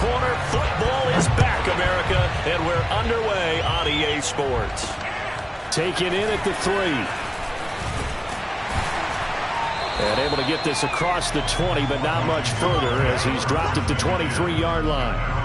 corner. Football is back, America, and we're underway on EA Sports. Taken in at the 3. And able to get this across the 20, but not much further as he's dropped it to 23-yard line.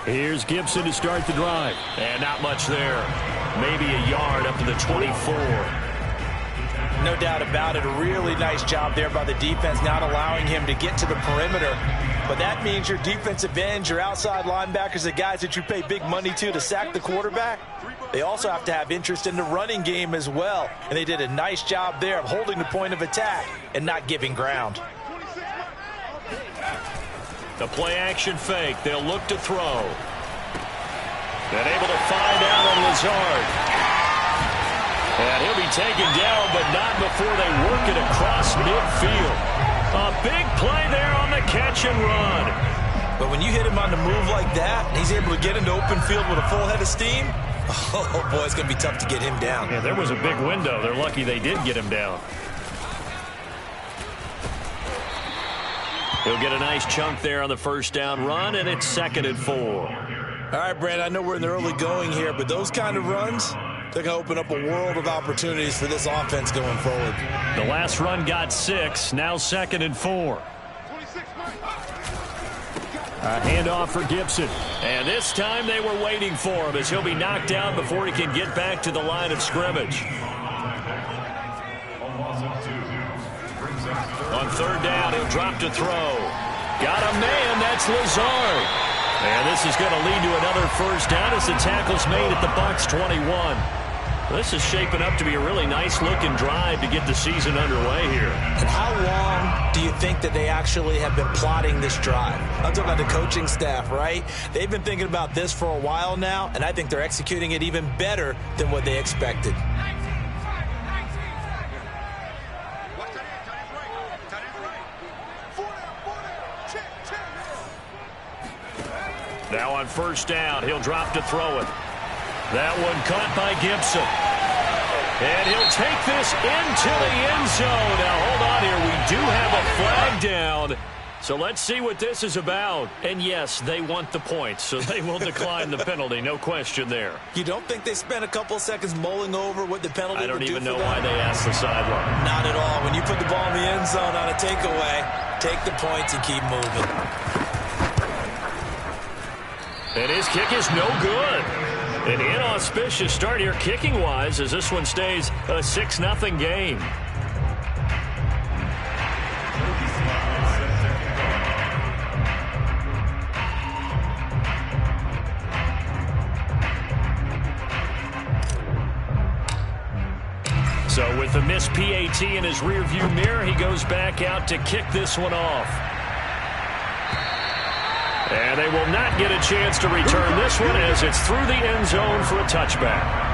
Here's Gibson to start the drive. And not much there. Maybe a yard up to the 24. No doubt about it. A really nice job there by the defense, not allowing him to get to the perimeter. But that means your defensive ends, your outside linebackers, the guys that you pay big money to sack the quarterback, they also have to have interest in the running game as well. And they did a nice job there of holding the point of attack and not giving ground. The play-action fake. They'll look to throw. Then able to find out on Lazard. And he'll be taken down, but not before they work it across midfield. A big play there on the catch and run. But when you hit him on the move like that, and he's able to get into open field with a full head of steam, oh boy, it's going to be tough to get him down. Yeah, there was a big window. They're lucky they did get him down. He'll get a nice chunk there on the first down run, and it's 2nd and 4. All right, Brent, I know we're in the early going here, but those kind of runs, they're going to open up a world of opportunities for this offense going forward. The last run got 6, now 2nd and 4. A handoff for Gibson. And this time they were waiting for him as he'll be knocked down before he can get back to the line of scrimmage. On 3rd down, he'll drop to throw. Got a man, that's Lazard. And this is going to lead to another first down as the tackle's made at the Bucs 21. This is shaping up to be a really nice-looking drive to get the season underway here. And how long do you think that they actually have been plotting this drive? I'm talking about the coaching staff, right? They've been thinking about this for a while now, and I think they're executing it even better than what they expected. Now on first down, he'll drop to throw it. That one caught by Gibson. And he'll take this into the end zone. Now, hold on here. We do have a flag down. So let's see what this is about. And, yes, they want the points, so they will decline the penalty. No question there. You don't think they spent a couple seconds mulling over what the penalty I don't would do even for know them? why they asked the sideline. Not at all. When you put the ball in the end zone on a takeaway, take the points and keep moving. And his kick is no good. An inauspicious start here kicking-wise as this one stays a 6-0 game. So with the missed PAT in his rearview mirror, he goes back out to kick this one off. And they will not get a chance to return this one as it's through the end zone for a touchback.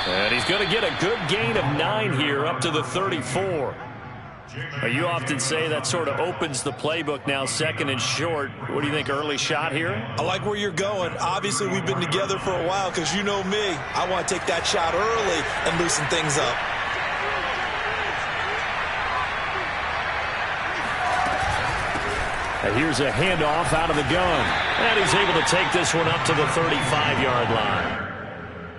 And he's going to get a good gain of 9 here up to the 34. You often say that sort of opens the playbook now, 2nd and short. What do you think, early shot here? I like where you're going. Obviously, we've been together for a while because you know me. I want to take that shot early and loosen things up. And here's a handoff out of the gun. And he's able to take this one up to the 35-yard line.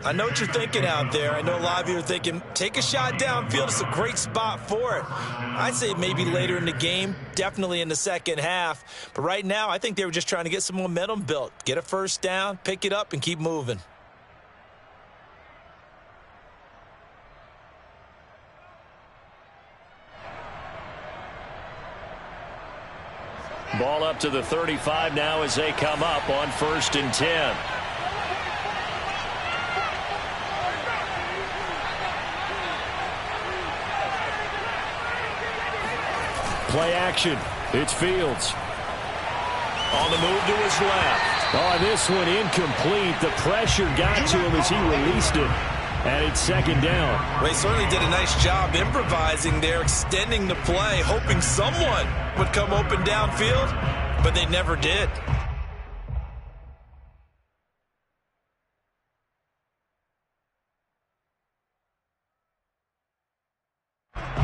I know what you're thinking out there. I know a lot of you are thinking, take a shot downfield. It's a great spot for it. I'd say maybe later in the game, definitely in the second half. But right now, I think they were just trying to get some momentum built. Get a first down, pick it up, and keep moving. to the 35 now as they come up on 1st and 10. Play action. It's Fields. On the move to his left. Oh, this one incomplete. The pressure got to him as he released it. And it's 2nd down. Well, he certainly did a nice job improvising there, extending the play, hoping someone would come open downfield, but they never did.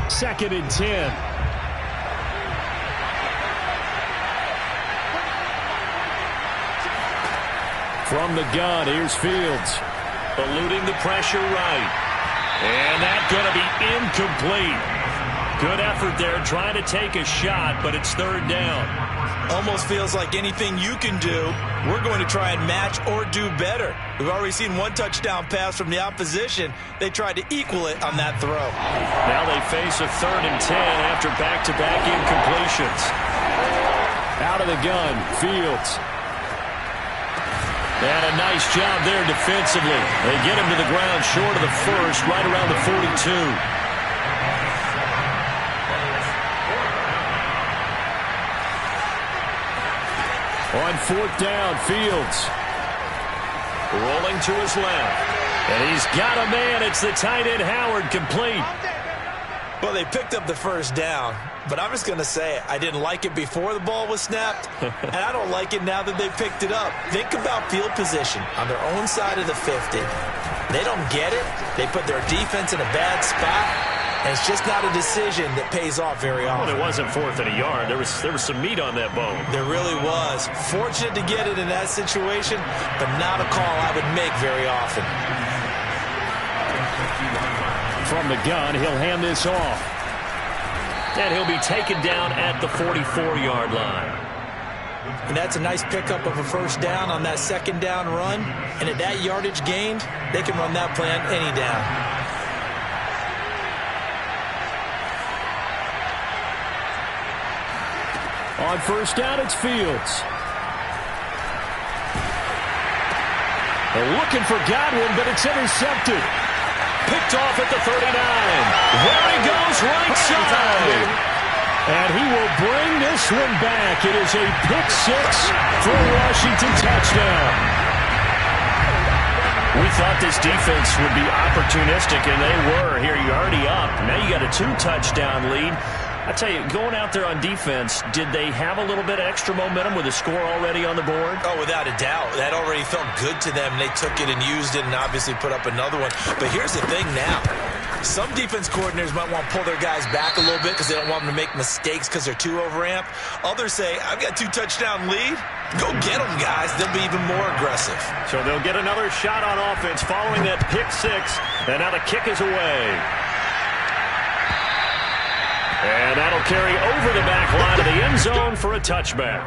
Second and 10. From the gun, here's Fields. Eluding the pressure right. And that's going to be incomplete. Good effort there trying to take a shot, but it's 3rd down. Almost feels like anything you can do, we're going to try and match or do better. We've already seen one touchdown pass from the opposition. They tried to equal it on that throw. Now they face a 3rd and 10 after back-to-back incompletions. Out of the gun, Fields. And a nice job there defensively. They get him to the ground short of the first, right around the 42. On 4th down, Fields. Rolling to his left. And he's got a man. It's the tight end, Howard, complete. Well, they picked up the 1st down, but I'm just going to say I didn't like it before the ball was snapped, and I don't like it now that they picked it up. Think about field position on their own side of the 50. They don't get it. They put their defense in a bad spot, and it's just not a decision that pays off very often. Well, it wasn't 4th and a yard. There was some meat on that bone. There really was. Fortunate to get it in that situation, but not a call I would make very often. From the gun, he'll hand this off. And he'll be taken down at the 44-yard line. And that's a nice pickup of a 1st down on that 2nd down run. And at that yardage gained, they can run that play on any down. On 1st down, it's Fields. They're looking for Godwin, but it's intercepted. Picked off at the 39. There he goes, right side. And he will bring this one back. It is a pick-6 for a Washington touchdown. We thought this defense would be opportunistic, and they were. Here, you're already up. Now you got a 2-touchdown lead. I tell you, going out there on defense, did they have a little bit of extra momentum with a score already on the board? Oh, without a doubt. That already felt good to them. They took it and used it and obviously put up another one. But here's the thing now. Some defense coordinators might want to pull their guys back a little bit because they don't want them to make mistakes because they're too overamped. Others say, I've got 2-touchdown lead. Go get them, guys. They'll be even more aggressive. So they'll get another shot on offense following that pick-6. And now the kick is away. And that'll carry over the back line of the end zone for a touchback.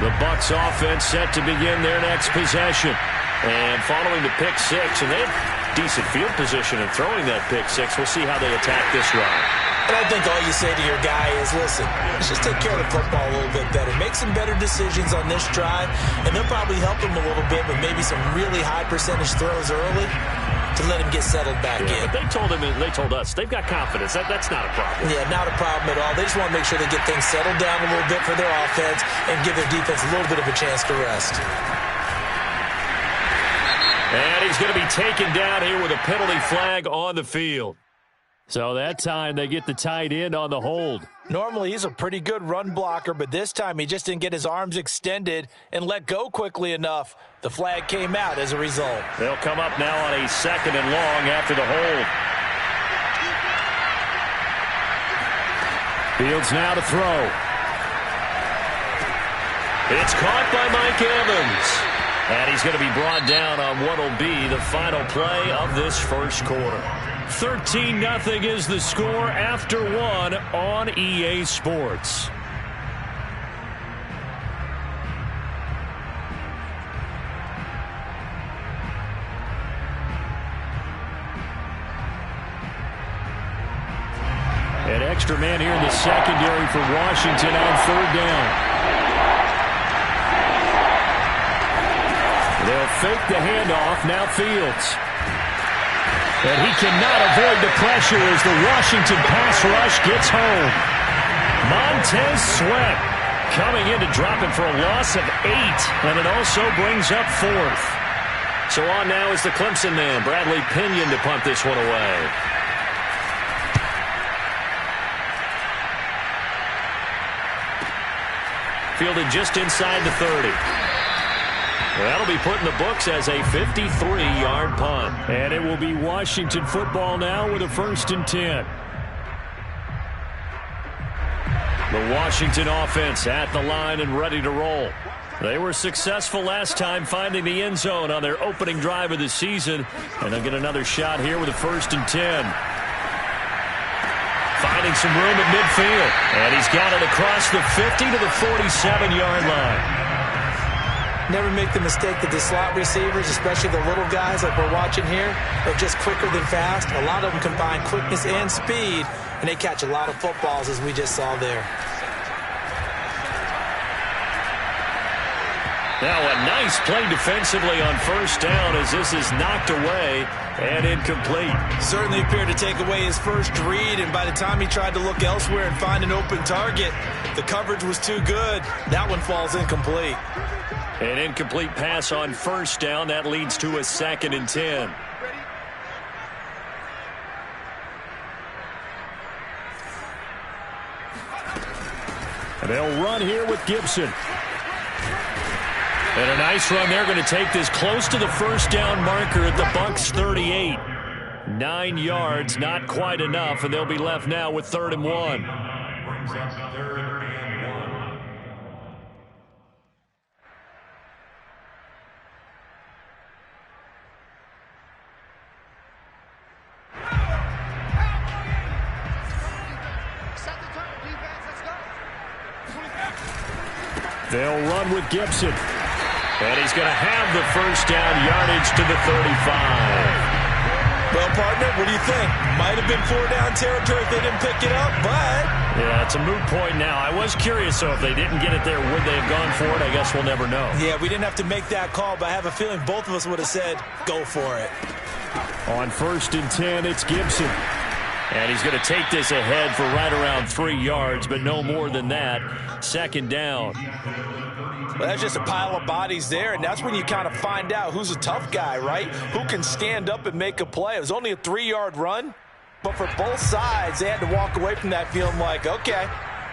The Bucs offense set to begin their next possession. And following the pick-6, and they have decent field position in throwing that pick-6. We'll see how they attack this run. And I think all you say to your guy is, listen, let's just take care of the football a little bit better. Make some better decisions on this drive, and they'll probably help him a little bit with maybe some really high percentage throws early to let him get settled back in. But they told him, and they told us, they've got confidence. That's not a problem. Yeah, not a problem at all. They just want to make sure they get things settled down a little bit for their offense and give their defense a little bit of a chance to rest. And he's going to be taken down here with a penalty flag on the field. So that time they get the tight end on the hold. Normally he's a pretty good run blocker, but this time he just didn't get his arms extended and let go quickly enough. The flag came out as a result. They'll come up now on a 2nd and long after the hold. Fields now to throw. It's caught by Mike Evans. And he's going to be brought down on what will be the final play of this first quarter. 13-0 is the score after 1 on EA Sports. An extra man here in the secondary for Washington on third down. They'll fake the handoff. Now Fields. And he cannot avoid the pressure as the Washington pass rush gets home. Montez Sweat coming in to drop him for a loss of 8. And it also brings up 4th. So on now is the Clemson man, Bradley Pinion, to punt this one away. Fielded just inside the 30. That'll be put in the books as a 53-yard punt. And it will be Washington football now with a 1st and 10. The Washington offense at the line and ready to roll. They were successful last time finding the end zone on their opening drive of the season. And they'll get another shot here with a 1st and 10. Finding some room at midfield. And he's got it across the 50 to the 47-yard line. Never make the mistake that the slot receivers, especially the little guys like we're watching here, are just quicker than fast. A lot of them combine quickness and speed, and they catch a lot of footballs, as we just saw there. Now a nice play defensively on 1st down as this is knocked away and incomplete. Certainly appeared to take away his first read, and by the time he tried to look elsewhere and find an open target, the coverage was too good. That one falls incomplete. An incomplete pass on 1st down. That leads to a 2nd and 10. They'll run here with Gibson. And a nice run. They're going to take this close to the 1st down marker at the Bucs 38. 9 yards, not quite enough, and they'll be left now with 3rd and 1. They'll run with Gibson. And he's going to have the 1st down, yardage to the 35. Well, partner, what do you think? Might have been 4-down territory if they didn't pick it up, but... Yeah, it's a moot point now. I was curious, so if they didn't get it there, would they have gone for it? I guess we'll never know. Yeah, we didn't have to make that call, but I have a feeling both of us would have said, go for it. On 1st and 10, it's Gibson. And he's going to take this ahead for right around 3 yards, but no more than that. 2nd down. Well, that's just a pile of bodies there, and that's when you kind of find out who's a tough guy, right? Who can stand up and make a play. It was only a 3-yard run, but for both sides, they had to walk away from that feeling like, okay,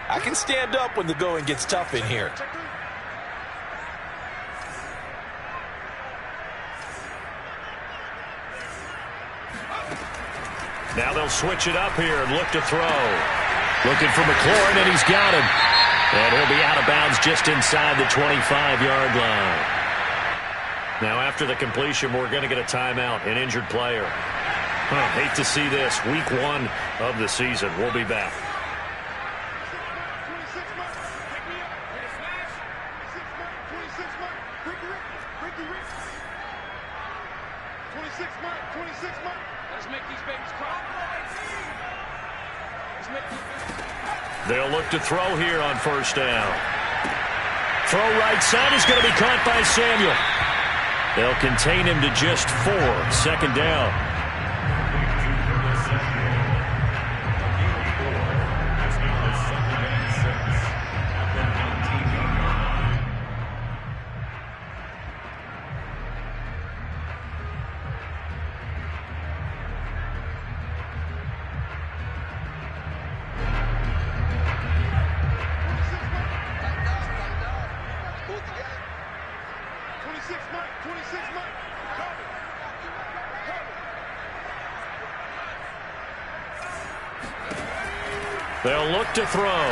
I can stand up when the going gets tough in here. Now they'll switch it up here and look to throw. Looking for McLaurin, and he's got him. And he'll be out of bounds just inside the 25-yard line. Now after the completion, we're going to get a timeout, an injured player. Hate to see this. Week 1 of the season. We'll be back. They'll look to throw here on 1st down. Throw right side is going to be caught by Samuel. They'll contain him to just 4. 2nd down. They'll look to throw.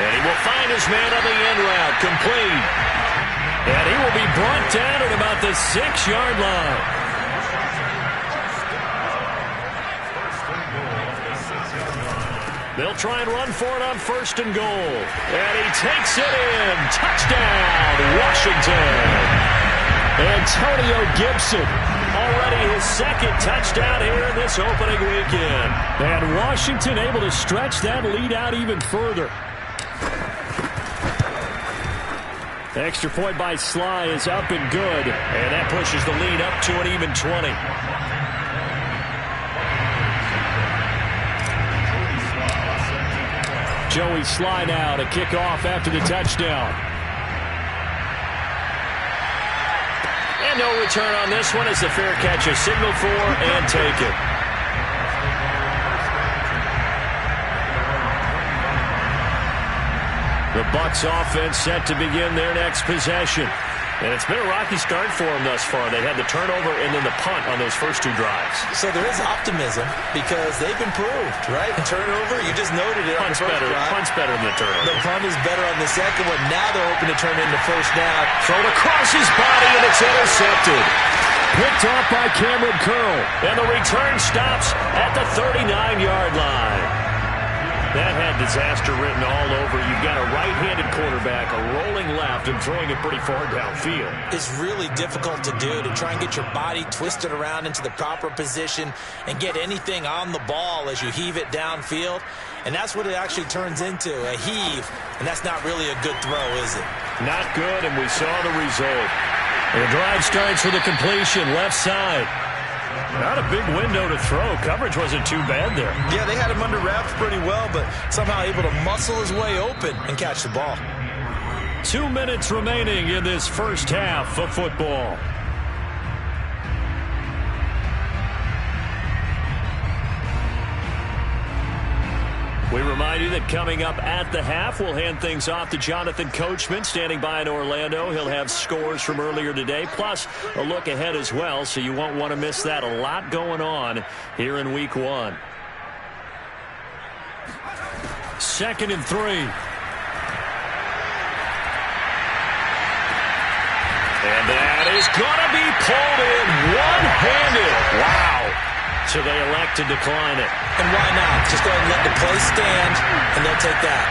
And he will find his man on the end route. Complete. And he will be brought down at about the 6-yard line. They'll try and run for it on 1st and goal. And he takes it in. Touchdown, Washington. Antonio Gibson Already his second touchdown here in this opening weekend. And Washington able to stretch that lead out even further. Extra point by Sly is up and good. And that pushes the lead up to an even 20. Joey Sly now to kick off after the touchdown. And no return on this one as the fair catch is signaled for and taken. The Bucs offense set to begin their next possession. And it's been a rocky start for them thus far. They had the turnover and then the punt on those first two drives. So there is optimism because they've improved, right? And turnover, you just noted it. Punt's better than the turnover. The punt is better on the second one. Now they're hoping to turn into first down. Thrown across his body, and it's intercepted. Picked off by Cameron Curl. And the return stops at the 39-yard line. That had disaster written all over. You've got a right-handed quarterback, a rolling left, and throwing it pretty far downfield. It's really difficult to do, to try and get your body twisted around into the proper position and get anything on the ball as you heave it downfield. And that's what it actually turns into, a heave. And that's not really a good throw, is it? Not good, and we saw the result. And the drive starts with a completion, left side. Not a big window to throw. Coverage wasn't too bad there. Yeah, they had him under wraps pretty well, but somehow able to muscle his way open and catch the ball. 2 minutes remaining in this first half of football. We remind you that coming up at the half, we'll hand things off to Jonathan Coachman, standing by in Orlando. He'll have scores from earlier today, plus a look ahead as well, so you won't want to miss that. A lot going on here in Week 1. 2nd and 3. And that is going to be pulled in one-handed. Wow. So they elect to decline it. And why not? Just go ahead and let the play stand, and they'll take that.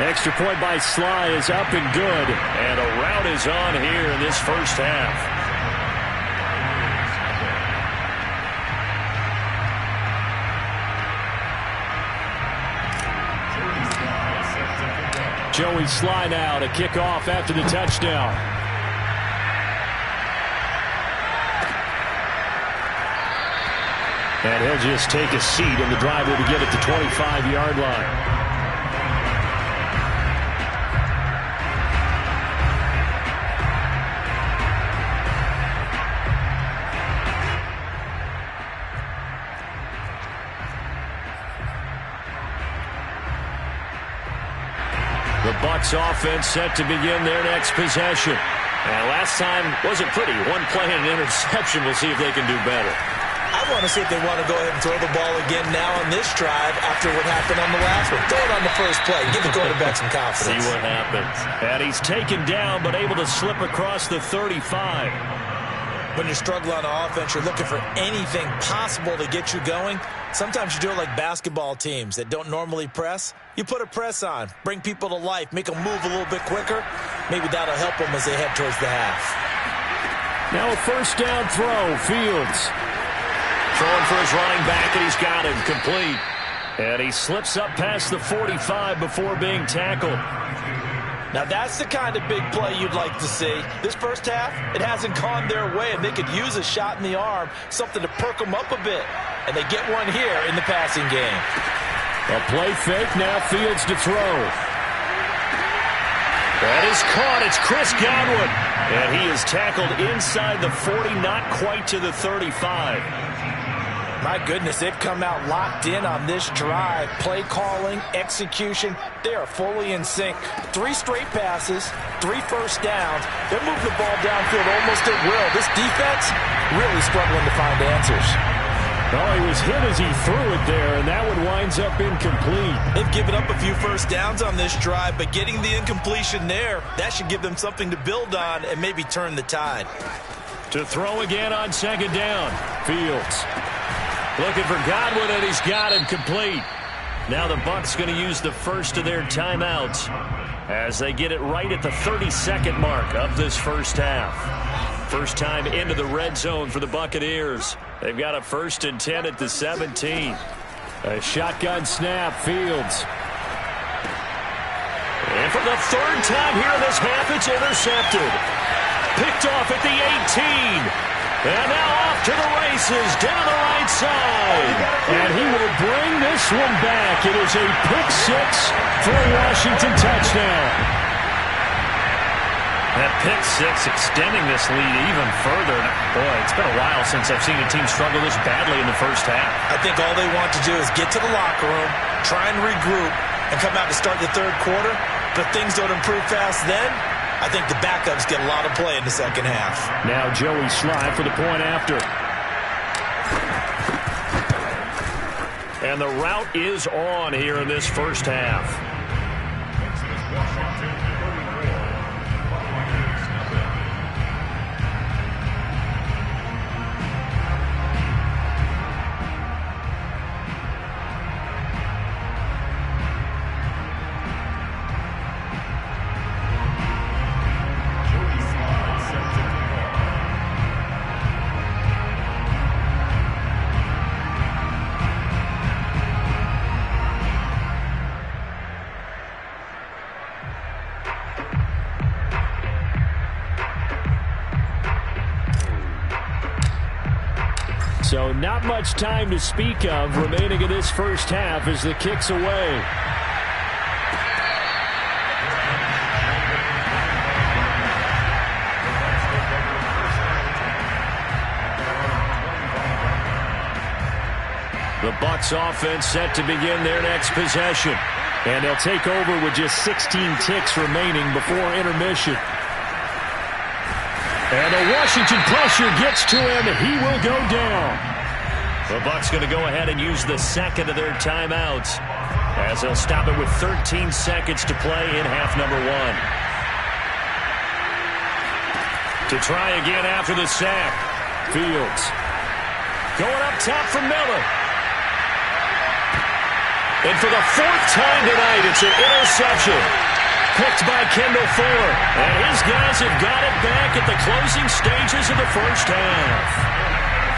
Extra point by Sly is up and good. And a rout is on here in this first half. Joey Sly now to kick off after the touchdown. And he'll just take a seat, and the drive will begin at the 25-yard line. The Bucs offense set to begin their next possession. And last time wasn't pretty. One play and an interception. We'll see if they can do better. I want to see if they want to go ahead and throw the ball again now on this drive after what happened on the last one. Throw it on the first play. Give the quarterback some confidence. See what happens. And he's taken down but able to slip across the 35. When you struggle on offense, you're looking for anything possible to get you going. Sometimes you do it like basketball teams that don't normally press. You put a press on, bring people to life, make them move a little bit quicker. Maybe that'll help them as they head towards the half. Now a first down throw, Fields. Throwing for his running back, and he's got him complete. And he slips up past the 45 before being tackled. Now that's the kind of big play you'd like to see. This first half, it hasn't gone their way, and they could use a shot in the arm, something to perk them up a bit. And they get one here in the passing game. A play fake, now Fields to throw. That is caught. It's Chris Godwin. And he is tackled inside the 40, not quite to the 35. My goodness, they've come out locked in on this drive. Play calling, execution, they are fully in sync. 3 straight passes, 3 first downs. They're moving the ball downfield almost at will. This defense really struggling to find answers. Oh, he was hit as he threw it there, and that one winds up incomplete. They've given up a few first downs on this drive, but getting the incompletion there, that should give them something to build on and maybe turn the tide. To throw again on second down, Fields. Looking for Godwin, and he's got him complete. Now the Bucs going to use the first of their timeouts as they get it right at the 32nd mark of this first half. First time into the red zone for the Buccaneers. They've got a 1st and 10 at the 17. A shotgun snap, Fields. And for the 3rd time here in this half, it's intercepted. Picked off at the 18. And now off to the races down the right side. And he will bring this one back. It is a pick 6 for a Washington touchdown. That pick 6 extending this lead even further. Boy, it's been a while since I've seen a team struggle this badly in the first half. I think all they want to do is get to the locker room, try and regroup, and come out to start the 3rd quarter. But if things don't improve fast then, I think the backups get a lot of play in the second half. Now Joey Slye for the point after. And the route is on here in this first half. So not much time to speak of remaining in this first half as the kick's away. The Bucs offense set to begin their next possession. And they'll take over with just 16 ticks remaining before intermission. And the Washington pressure gets to him. He will go down. The Bucs going to go ahead and use the 2nd of their timeouts as they'll stop it with 13 seconds to play in half number 1. To try again after the sack. Fields. Going up top for Miller. And for the 4th time tonight, it's an interception. Picked by Kendall Fuller. And his guys have got it back at the closing stages of the first half.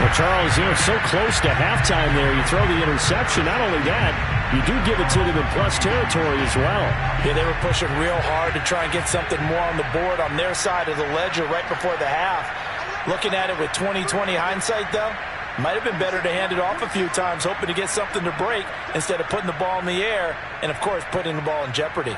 Well, Charles, so close to halftime there. You throw the interception. Not only that, you do give it to them in plus territory as well. Yeah, they were pushing real hard to try and get something more on the board on their side of the ledger right before the half. Looking at it with 20/20 hindsight, though, might have been better to hand it off a few times, hoping to get something to break instead of putting the ball in the air and, of course, putting the ball in jeopardy.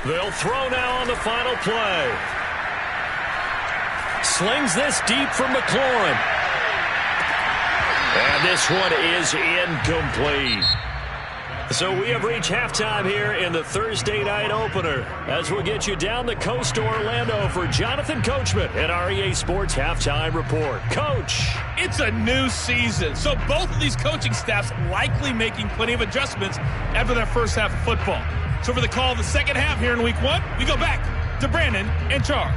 They'll throw now on the final play. Slings this deep for McLaurin. And this one is incomplete. So we have reached halftime here in the Thursday night opener as we'll get you down the coast to Orlando for Jonathan Coachman at our EA Sports Halftime Report. Coach. It's a new season, so both of these coaching staffs likely making plenty of adjustments after their first half of football. So for the call of the second half here in week 1, we go back to Brandon and Charles.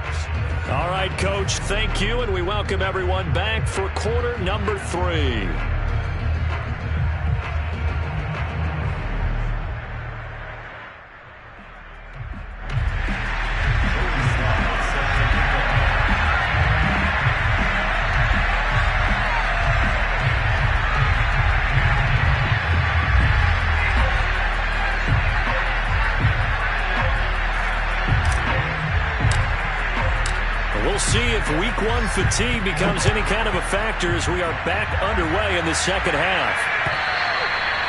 All right, Coach, thank you, and we welcome everyone back for quarter number 3. We'll see if week 1 fatigue becomes any kind of a factor as we are back underway in the second half.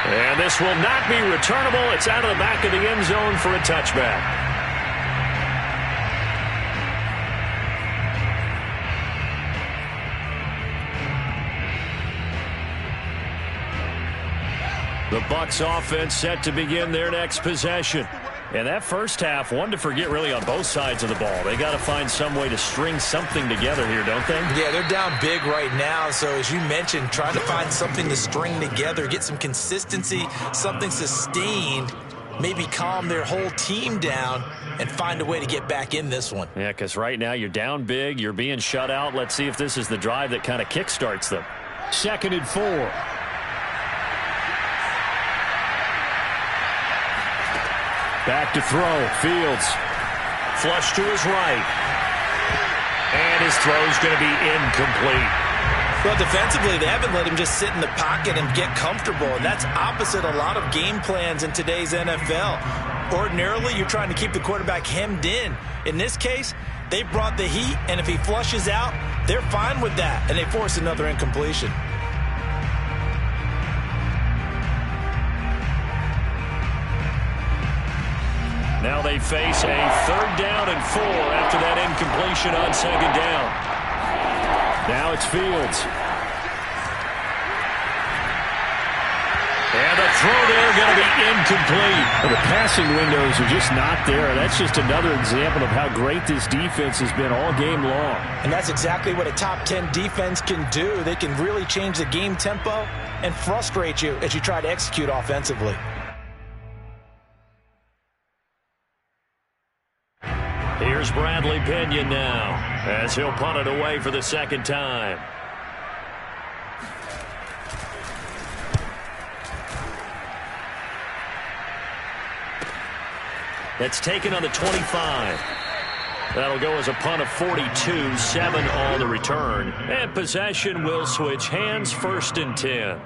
And this will not be returnable. It's out of the back of the end zone for a touchback. The Bucs offense set to begin their next possession. And that first half, one to forget really on both sides of the ball. They got to find some way to string something together here, don't they? Yeah, they're down big right now. So as you mentioned, trying to find something to string together, get some consistency, something sustained. maybe calm their whole team down and find a way to get back in this one. Yeah, because right now you're down big, you're being shut out. Let's see if this is the drive that kind of kickstarts them. 2nd and 4. Back to throw. Fields. Flush to his right. And his throw's going to be incomplete. Well, defensively, they haven't let him just sit in the pocket and get comfortable, and that's opposite a lot of game plans in today's NFL. Ordinarily, you're trying to keep the quarterback hemmed in. In this case, they brought the heat, and if he flushes out, they're fine with that, and they force another incompletion. Now they face a 3rd down and 4 after that incompletion on 2nd down. Now it's Fields. And the throw there going to be incomplete. Well, the passing windows are just not there. That's just another example of how great this defense has been all game long. And that's exactly what a top 10 defense can do. They can really change the game tempo and frustrate you as you try to execute offensively. Here's Bradley Pinion now as he'll punt it away for the 2nd time. That's taken on the 25. That'll go as a punt of 42, 7 on the return. And possession will switch hands, 1st and 10.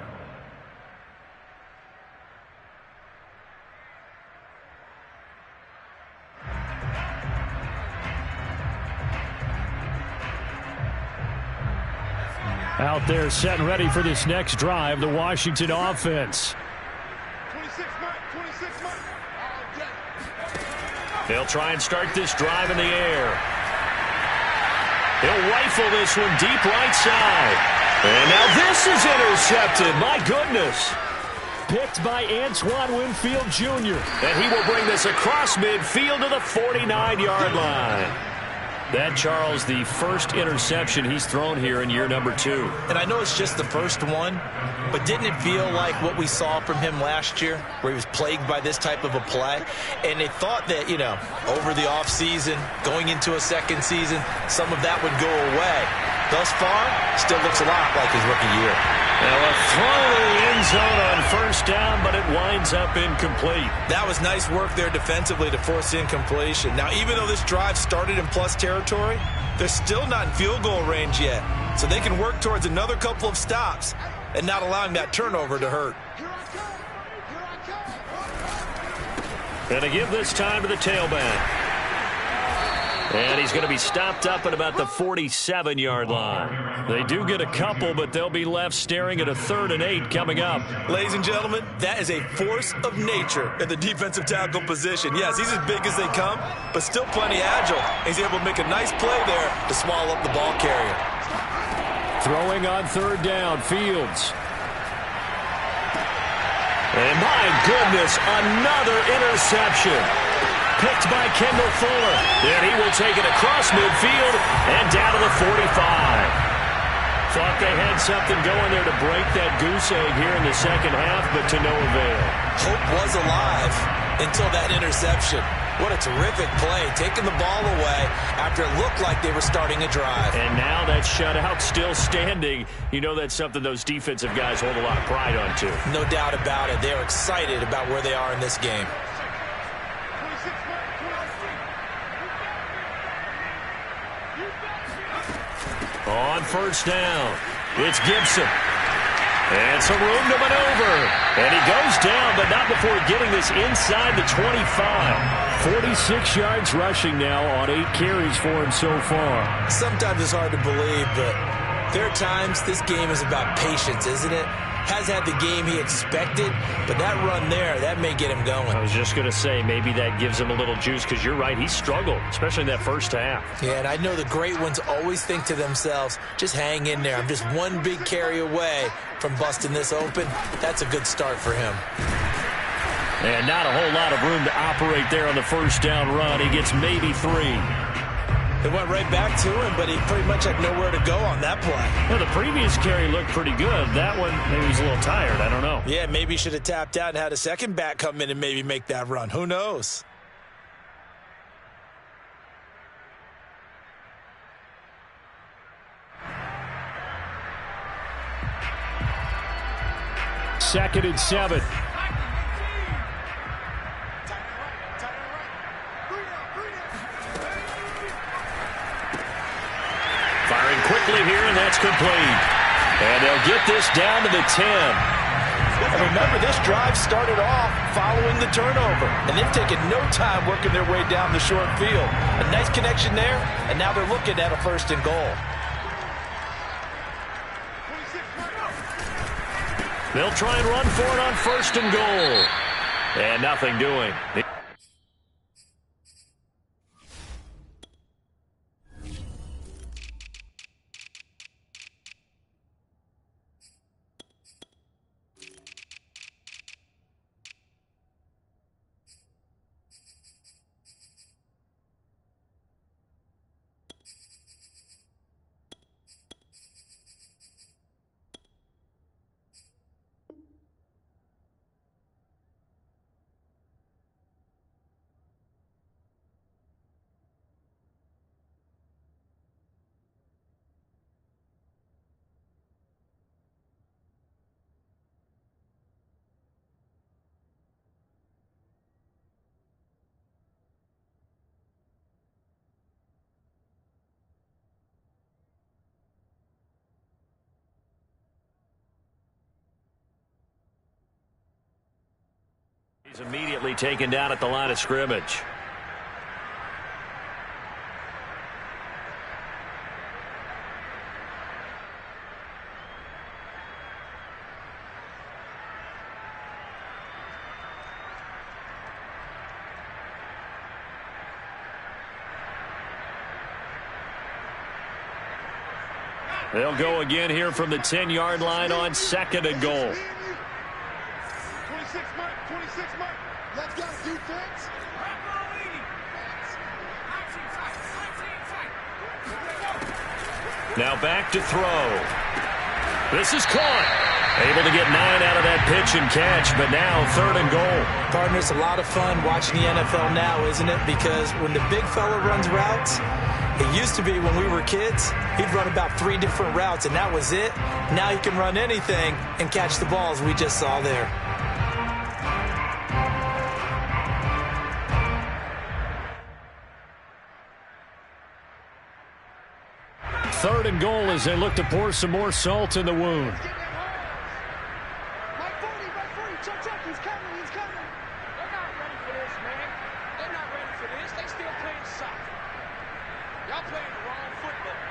Out there set and ready for this next drive, the Washington offense. They'll try and start this drive in the air. He'll rifle this one deep right side. And now this is intercepted. My goodness. Picked by Antoine Winfield Jr. And he will bring this across midfield to the 49-yard line. That, Charles, the first interception he's thrown here in year number 2. And I know it's just the first one, but didn't it feel like what we saw from him last year, where he was plagued by this type of a play? And they thought that, over the offseason, going into a second season, some of that would go away. Thus far, still looks a lot like his rookie year. Now a throw to the end zone on 1st down, but it winds up incomplete. That was nice work there defensively to force incompletion. Now, even though this drive started in plus territory, they're still not in field goal range yet. So they can work towards another couple of stops and not allowing that turnover to hurt. And to give this time to the tailback. And he's going to be stopped up at about the 47-yard line. They do get a couple, but they'll be left staring at a 3rd and 8 coming up. Ladies and gentlemen, that is a force of nature in the defensive tackle position. Yes, he's as big as they come, but still plenty agile. He's able to make a nice play there to swallow up the ball carrier. Throwing on 3rd down, Fields. And my goodness, another interception. Picked by Kendall Fuller. And he will take it across midfield and down to the 45. Thought they had something going there to break that goose egg here in the 2nd half, but to no avail. Hope was alive until that interception. What a terrific play, taking the ball away after it looked like they were starting a drive. And now that shutout still standing. You know that's something those defensive guys hold a lot of pride on, too. No doubt about it. They're excited about where they are in this game. On 1st down, it's Gibson. And some room to maneuver. And he goes down, but not before getting this inside the 25. 46 yards rushing now on 8 carries for him so far. Sometimes it's hard to believe, but there are times this game is about patience, isn't it? Has had the game he expected, but that run there, that may get him going. I was just going to say, maybe that gives him a little juice, because you're right, he struggled, especially in that first half. Yeah, and I know the great ones always think to themselves, just hang in there. I'm just one big carry away from busting this open. That's a good start for him. And not a whole lot of room to operate there on the 1st down run. He gets maybe 3. It went right back to him, but he pretty much had nowhere to go on that play. Well, the previous carry looked pretty good. That one, maybe he was a little tired. I don't know. Yeah, maybe he should have tapped out and had a second back come in and maybe make that run. Who knows? Second and 7. Firing quickly here, and that's complete. And they'll get this down to the 10. And remember, this drive started off following the turnover, and they've taken no time working their way down the short field. A nice connection there, and now they're looking at a 1st and goal. They'll try and run for it on 1st and goal. And nothing doing. He's immediately taken down at the line of scrimmage. They'll go again here from the 10-yard line on 2nd and goal. 26 mark. Let's go, defense. Now back to throw. This is caught. Able to get 9 out of that pitch and catch, but now 3rd and goal. Partner, it's a lot of fun watching the NFL now, isn't it? Because when the big fella runs routes, it used to be when we were kids, he'd run about 3 different routes, and that was it. Now he can run anything and catch the balls we just saw there. Third and goal as they look to pour some more salt in the wound. Right 40, check, he's coming. They're not ready for this, man. They're not ready for this. They still playing soccer. Y'all playing the wrong football.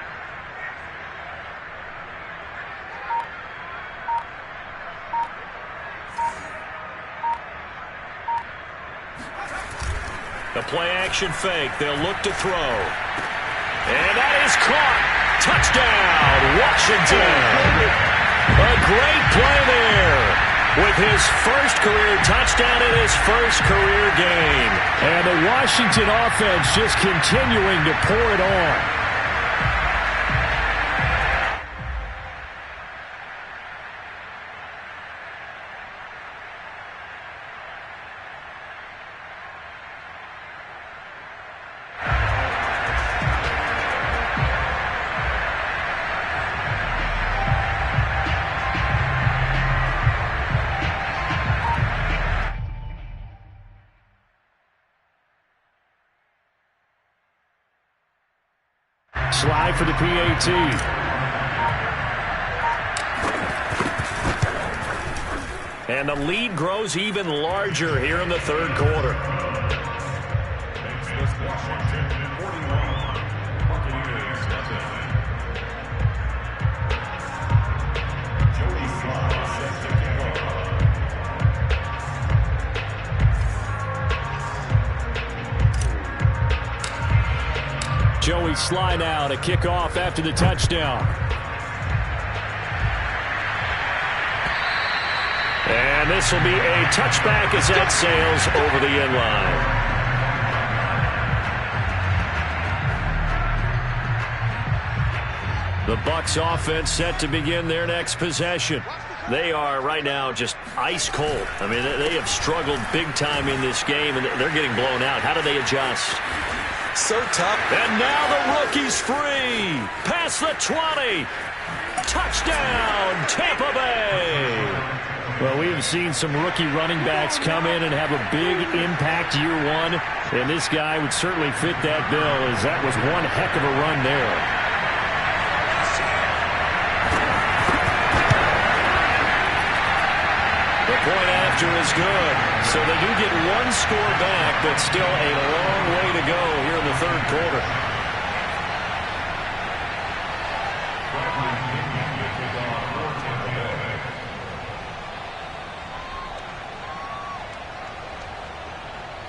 The play action fake. They'll look to throw. And that is caught. Touchdown, Washington. A great play there with his first career touchdown in his first career game. And the Washington offense just continuing to pour it on. Slide for the PAT. And the lead grows even larger here in the third quarter. Joey Sly now to kick off after the touchdown. And this will be a touchback as that sails over the end line. The Bucs offense set to begin their next possession. They are right now just ice cold. I mean, they have struggled big time in this game, and they're getting blown out. How do they adjust? So tough. And now the rookie's free. Past the 20. Touchdown, Tampa Bay. Well, we have seen some rookie running backs come in and have a big impact year one, and this guy would certainly fit that bill, as that was one heck of a run there. Point after is good. So they do get one score back, but still a long way to go here in the third quarter.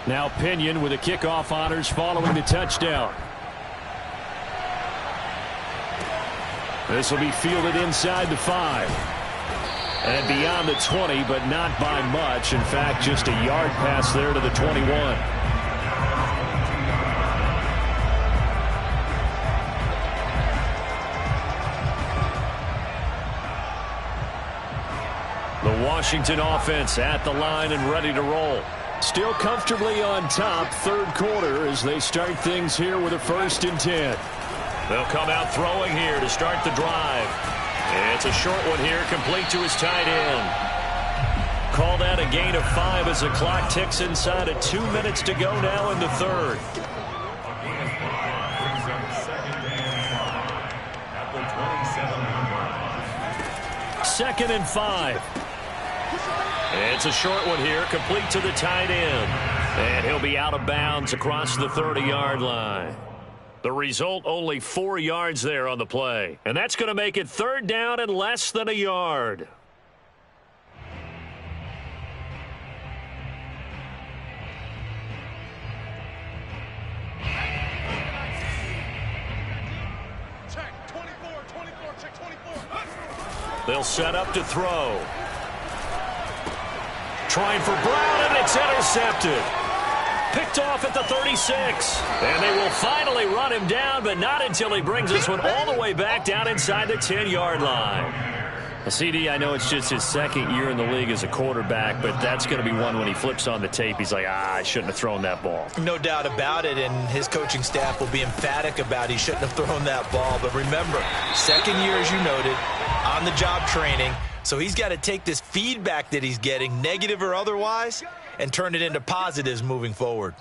Now Pinion with the kickoff honors following the touchdown. This will be fielded inside the 5. And beyond the 20, but not by much. In fact, just a yard pass there to the 21. The Washington offense at the line and ready to roll. Still comfortably on top, third quarter, as they start things here with a 1st and 10. They'll come out throwing here to start the drive. It's a short one here, complete to his tight end. Call that a gain of 5 as the clock ticks inside of 2 minutes to go now in the third. Second and 5. It's a short one here, complete to the tight end. And he'll be out of bounds across the 30-yard line. The result, only 4 yards there on the play. And that's going to make it third down and less than a yard. Check 24, check 24. They'll set up to throw. Trying for Brown, and it's intercepted. Picked off at the 36. And they will finally run him down, but not until he brings this one all the way back down inside the 10-yard line. CD, I know it's just his second year in the league as a quarterback, but that's going to be one when he flips on the tape. He's like, I shouldn't have thrown that ball. No doubt about it, and his coaching staff will be emphatic about he shouldn't have thrown that ball. But remember, second year, as you noted, on-the-job training. So he's got to take this feedback that he's getting, negative or otherwise, and turn it into positives moving forward.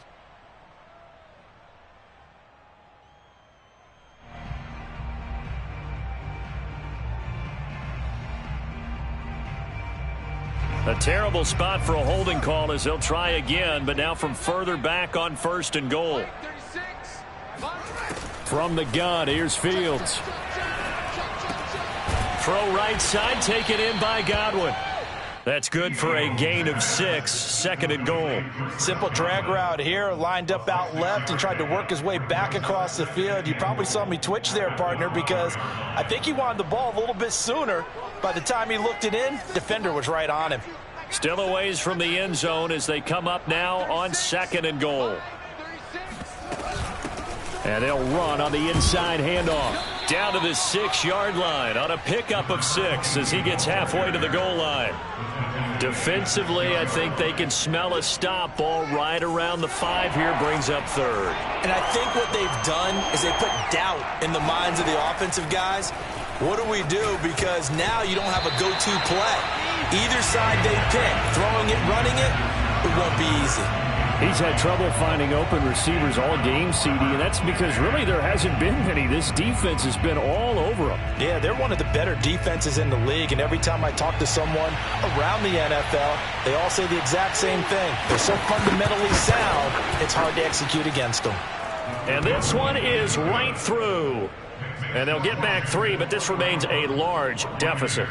A terrible spot for a holding call as they'll try again, but now from further back on 1st and goal. From the gun, here's Fields. Throw right side, taken in by Godwin. That's good for a gain of 6, 2nd and goal. Simple drag route here, lined up out left and tried to work his way back across the field. You probably saw me twitch there, partner, because I think he wanted the ball a little bit sooner. By the time he looked it in, defender was right on him. Still a ways from the end zone as they come up now on 2nd and goal. And they'll run on the inside handoff. Down to the 6-yard line on a pickup of 6 as he gets halfway to the goal line. Defensively, I think they can smell a stop ball right around the 5 here, brings up 3rd. And I think what they've done is they put doubt in the minds of the offensive guys. What do we do? Because now you don't have a go-to play. Either side they pick, throwing it, running it, it won't be easy. He's had trouble finding open receivers all game, CD, and that's because really there hasn't been many. This defense has been all over them. Yeah, they're one of the better defenses in the league, and every time I talk to someone around the NFL, they all say the exact same thing. They're so fundamentally sound, it's hard to execute against them. And this one is right through. And they'll get back 3, but this remains a large deficit.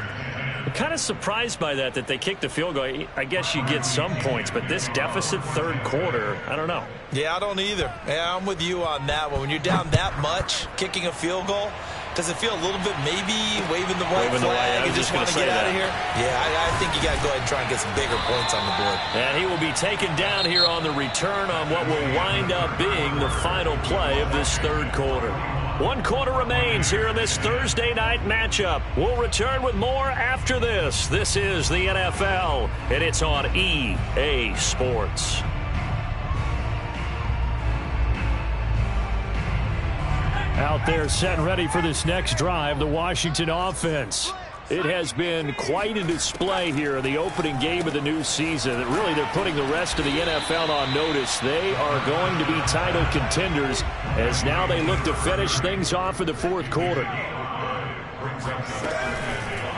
I'm kind of surprised by that they kicked the field goal. I guess you get some points, but this deficit third quarter, I don't know. Yeah, I don't either. Yeah, I'm with you on that one. When you're down that much, kicking a field goal, does it feel a little bit maybe waving the white flag and just want to get out of here? Yeah, I think you got to go ahead and try and get some bigger points on the board. And he will be taken down here on the return on what will wind up being the final play of this third quarter. One quarter remains here in this Thursday night matchup. We'll return with more after this. This is the NFL, and it's on EA Sports. Out there set and ready for this next drive, the Washington offense. It has been quite a display here in the opening game of the new season. Really, they're putting the rest of the NFL on notice. They are going to be title contenders as now they look to finish things off in the fourth quarter.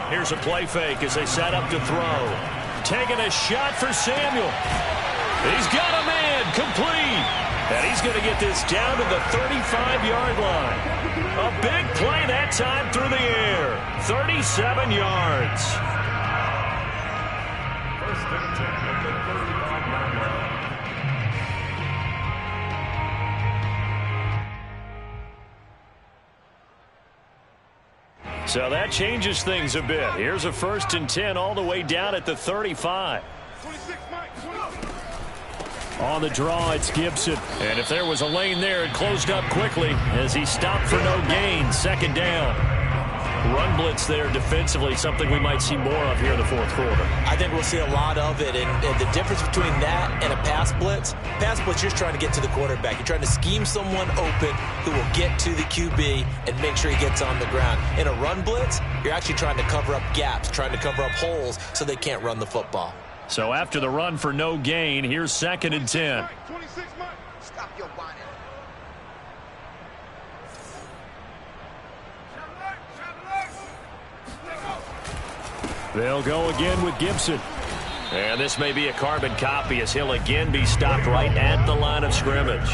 Here's a play fake as they set up to throw. Taking a shot for Samuel. He's got a man, complete. And he's going to get this down to the 35-yard line. A big play that time through the air. 37 yards. So that changes things a bit. Here's a 1st and 10 all the way down at the 35. On the draw, it's Gibson. And if there was a lane there, it closed up quickly as he stopped for no gain. 2nd down. Run blitz there defensively, something we might see more of here in the fourth quarter. I think we'll see a lot of it. And the difference between that and a pass blitz, you're just trying to get to the quarterback. You're trying to scheme someone open who will get to the QB and make sure he gets on the ground. In a run blitz, you're actually trying to cover up gaps, trying to cover up holes so they can't run the football. So after the run for no gain, here's 2nd and 10. Stop your whining. They'll go again with Gibson. And this may be a carbon copy as he'll again be stopped right at the line of scrimmage.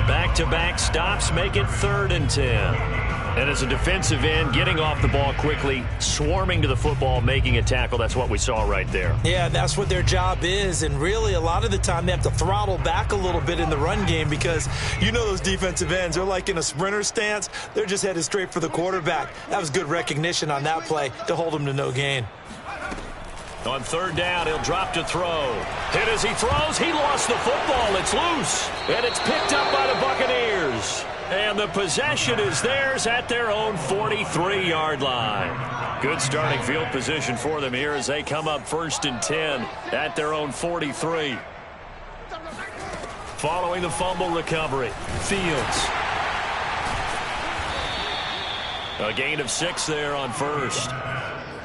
Back-to-back stops make it 3rd and 10. And as a defensive end, getting off the ball quickly, swarming to the football, making a tackle, that's what we saw right there. Yeah, that's what their job is. And really, a lot of the time, they have to throttle back a little bit in the run game because you know those defensive ends, they're like in a sprinter stance. They're just headed straight for the quarterback. That was good recognition on that play to hold him to no gain. On 3rd down, he'll drop to throw. Hit as he throws. He lost the football. It's loose. And it's picked up by the Buccaneers. And the possession is theirs at their own 43-yard line. Good starting field position for them here as they come up 1st and 10 at their own 43. Following the fumble recovery, Fields. A gain of 6 there on 1st.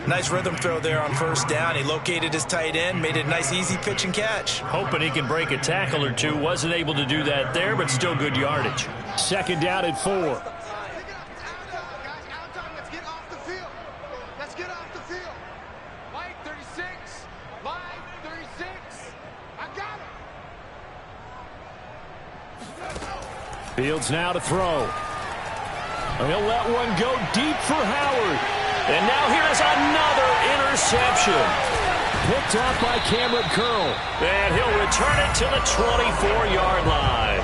Nice rhythm throw there on 1st down. He located his tight end, made it a nice, easy pitch and catch. Hoping he can break a tackle or two. Wasn't able to do that there, but still good yardage. 2nd down at 4. Let's get off the field. Let's get off the field. Line 36. Line 36. I got him. Fields now to throw. He'll let one go deep for Howard. And now here's another interception. Picked off by Cameron Curl. And he'll return it to the 24-yard line.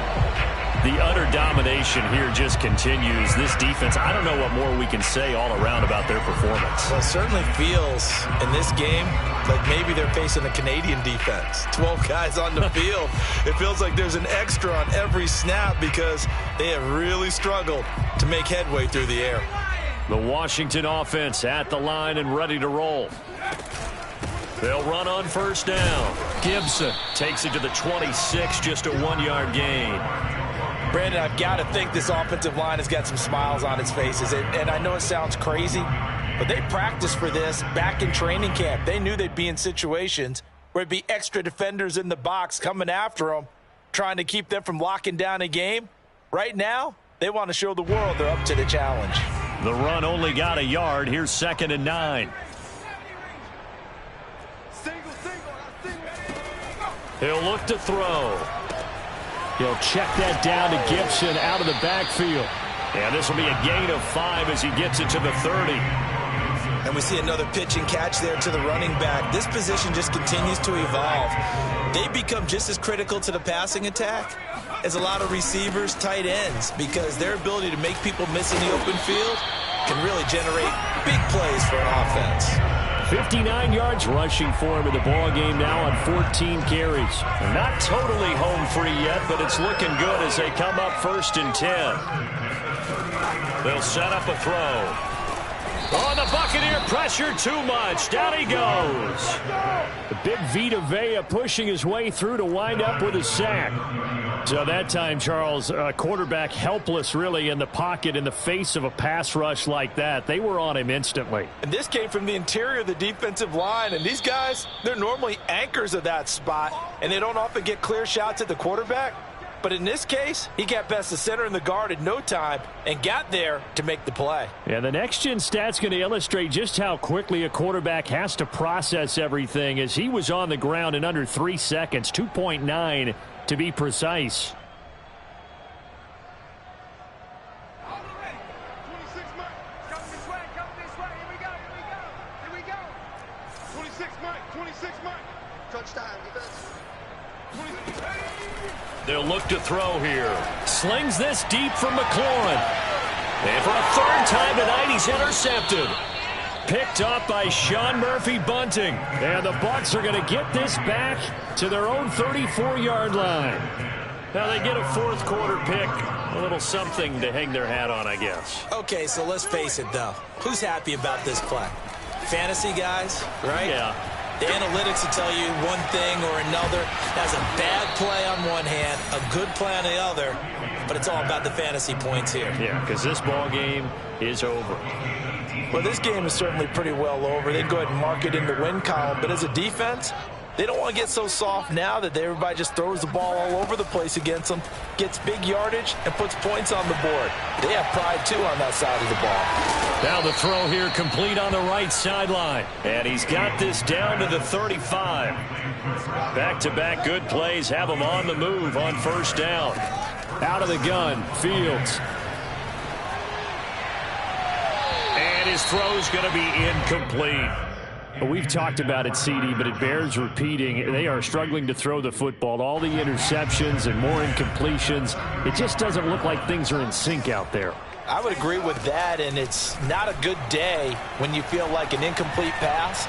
The utter domination here just continues. This defense, I don't know what more we can say all around about their performance. Well, it certainly feels in this game like maybe they're facing a Canadian defense. 12 guys on the field. It feels like there's an extra on every snap because they have really struggled to make headway through the air. The Washington offense at the line and ready to roll. They'll run on 1st down. Gibson takes it to the 26, just a 1-yard gain. Brandon, I've got to think this offensive line has got some smiles on its faces. And I know it sounds crazy, but they practiced for this back in training camp. They knew they'd be in situations where it'd be extra defenders in the box coming after them, trying to keep them from locking down a game. Right now, they want to show the world they're up to the challenge. The run only got a yard. Here's 2nd and 9. He'll look to throw. He'll check that down to Gibson out of the backfield. And this will be a gain of 5 as he gets it to the 30. And we see another pitch and catch there to the running back. This position just continues to evolve. They become just as critical to the passing attack as a lot of receivers, tight ends, because their ability to make people miss in the open field can really generate big plays for an offense. 59 yards rushing for him in the ball game now on 14 carries. They're not totally home free yet, but it's looking good as they come up 1st and 10. They'll set up a throw. Oh, the Buccaneer pressure too much. Down he goes. The big Vita Vea pushing his way through to wind up with a sack. So that time, Charles, quarterback helpless really in the pocket in the face of a pass rush like that. They were on him instantly. And this came from the interior of the defensive line. And these guys, they're normally anchors of that spot. And they don't often get clear shots at the quarterback. But in this case, he got past the center and the guard in no time and got there to make the play. Yeah, the next-gen stat's going to illustrate just how quickly a quarterback has to process everything, as he was on the ground in under 3 seconds, 2.9 to be precise. They'll look to throw here. Slings this deep from McLaurin. And for a third time tonight, he's intercepted. Picked up by Sean Murphy-Bunting. And the Bucs are going to get this back to their own 34-yard line. Now they get a fourth quarter pick. A little something to hang their hat on, I guess. Okay, so let's face it, though. Who's happy about this play? Fantasy guys, right? Yeah. The analytics will tell you one thing or another. That's a bad play on one hand, a good play on the other, but it's all about the fantasy points here. Yeah, because this ball game is over. Well, this game is certainly pretty well over. They'd go ahead and mark it in the win column, but as a defense, they don't want to get so soft now that everybody just throws the ball all over the place against them, gets big yardage, and puts points on the board. They have pride, too, on that side of the ball. Now the throw here complete on the right sideline. And he's got this down to the 35. Back-to-back good plays have him on the move on first down. Out of the gun, Fields. And his throw's going to be incomplete. We've talked about it, CD, but it bears repeating. They are struggling to throw the football. All the interceptions and more incompletions. It just doesn't look like things are in sync out there. I would agree with that, and it's not a good day when you feel like an incomplete pass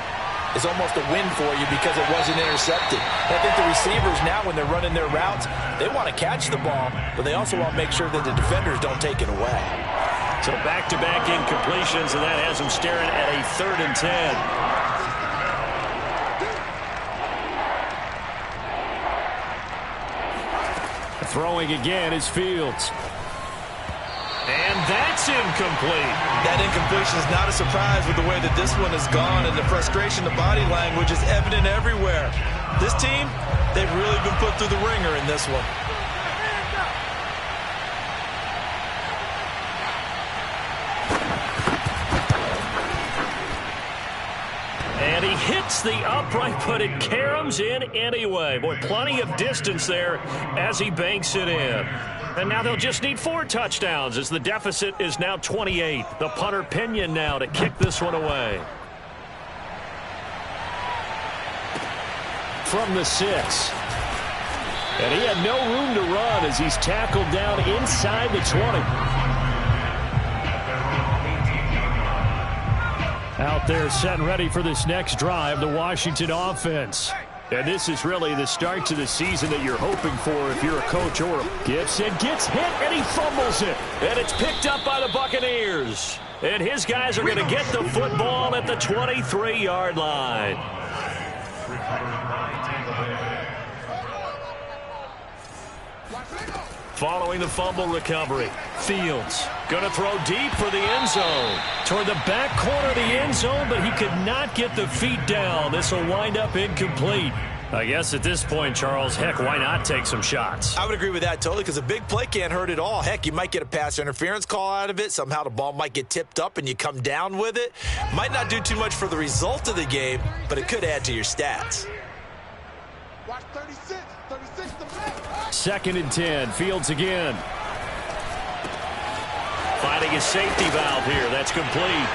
is almost a win for you because it wasn't intercepted. And I think the receivers now, when they're running their routes, they want to catch the ball, but they also want to make sure that the defenders don't take it away. So back-to-back incompletions, and that has them staring at a 3rd and 10. Throwing again is Fields. And that's incomplete. That incompletion is not a surprise with the way that this one has gone, and the frustration, the body language is evident everywhere. This team, they've really been put through the ringer in this one. And he hits the upright, but it caroms in anyway. Boy, plenty of distance there as he banks it in. And now they'll just need 4 touchdowns as the deficit is now 28. The punter Pinion now to kick this one away. From the 6. And he had no room to run as he's tackled down inside the 20. Out there set and ready for this next drive, the Washington offense. And this is really the start to the season that you're hoping for if you're a coach or a... Gibson gets hit and he fumbles it. And it's picked up by the Buccaneers. And his guys are going to get the football at the 23-yard line. Following the fumble recovery, Fields going to throw deep for the end zone. Toward the back corner of the end zone, but he could not get the feet down. This will wind up incomplete. I guess at this point, Charles, heck, why not take some shots? I would agree with that totally because a big play can't hurt at all. Heck, you might get a pass interference call out of it. Somehow the ball might get tipped up and you come down with it. Might not do too much for the result of the game, but it could add to your stats. Watch 36 to play. 2nd and 10. Fields again. Finding his safety valve here. That's complete.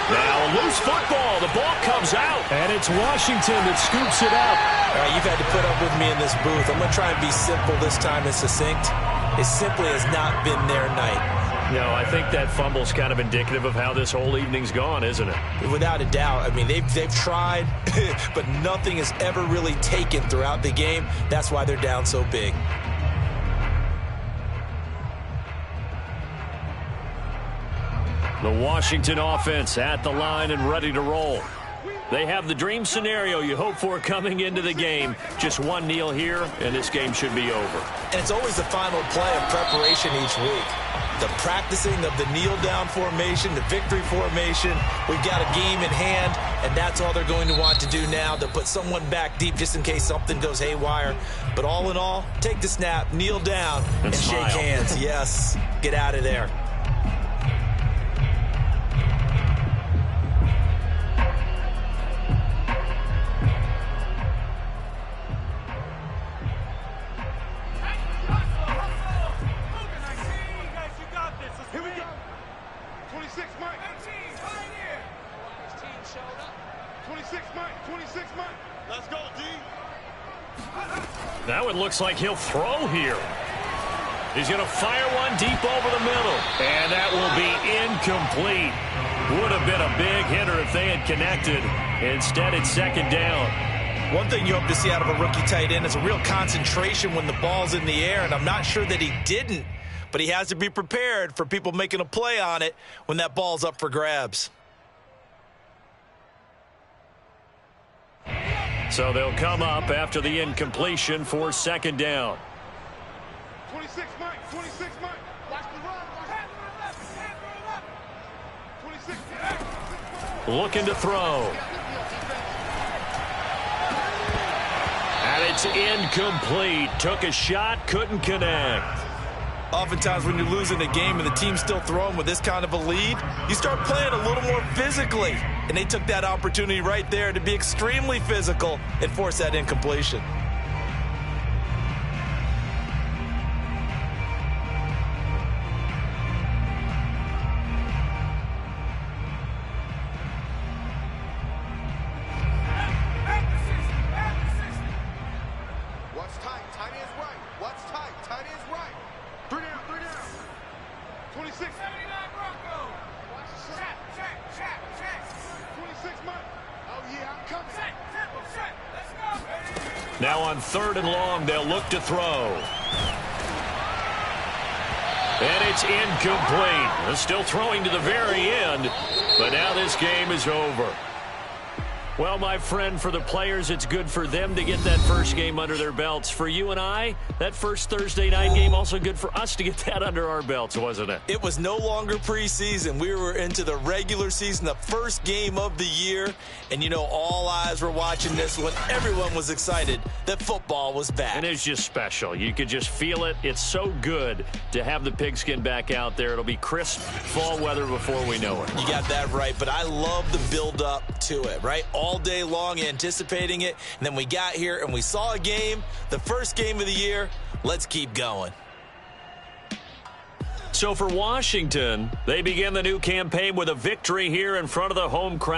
Now a loose football. The ball comes out. And it's Washington that scoops it up. All right, you've had to put up with me in this booth. I'm going to try and be simple this time and succinct. It simply has not been their night. No, I think that fumble's kind of indicative of how this whole evening's gone, isn't it? Without a doubt. I mean, they've tried, but nothing has ever really taken throughout the game. That's why they're down so big. The Washington offense at the line and ready to roll. They have the dream scenario you hope for coming into the game. Just one kneel here, and this game should be over. And it's always the final play of preparation each week. The practicing of the kneel-down formation, the victory formation. We've got a game in hand, and that's all they're going to want to do now, to put someone back deep just in case something goes haywire. But all in all, take the snap, kneel down, and shake hands. Yes, get out of there. Now it looks like he'll throw here. He's going to fire one deep over the middle. And that will be incomplete. Would have been a big hitter if they had connected. Instead, it's second down. One thing you hope to see out of a rookie tight end is a real concentration when the ball's in the air, and I'm not sure that he didn't, but he has to be prepared for people making a play on it when that ball's up for grabs. So they'll come up after the incompletion for second down. 26, Mike. 26, Mike. Watch the run. Watch 26. Looking to throw. And it's incomplete. Took a shot, couldn't connect. Oftentimes when you're losing a game and the team's still throwing with this kind of a lead, you start playing a little more physically. And they took that opportunity right there to be extremely physical and force that incompletion. What's tight? Tight is right. What's tight? Tight is right. 3 down. 3 down. 26. 79 Bronco. Watch the shot. Check. 26, Mike. Oh, yeah, I'm coming. Set. Let's go. Now on 3rd and long, they'll look to throw. And it's incomplete. They're still throwing to the very end, but now this game is over. Well, my friend, for the players, it's good for them to get that first game under their belts. For you and I, that first Thursday night game, also good for us to get that under our belts, wasn't it? It was no longer preseason. We were into the regular season, the first game of the year. And, you know, all eyes were watching this when everyone was excited that football was back. And it's just special. You could just feel it. It's so good to have the pigskin back out there. It'll be crisp fall weather before we know it. You got that right, but I love the build-up to it, right? All day long anticipating it, and then we got here and we saw a game, the first game of the year. Let's keep going. So for Washington, they begin the new campaign with a victory here in front of the home crowd.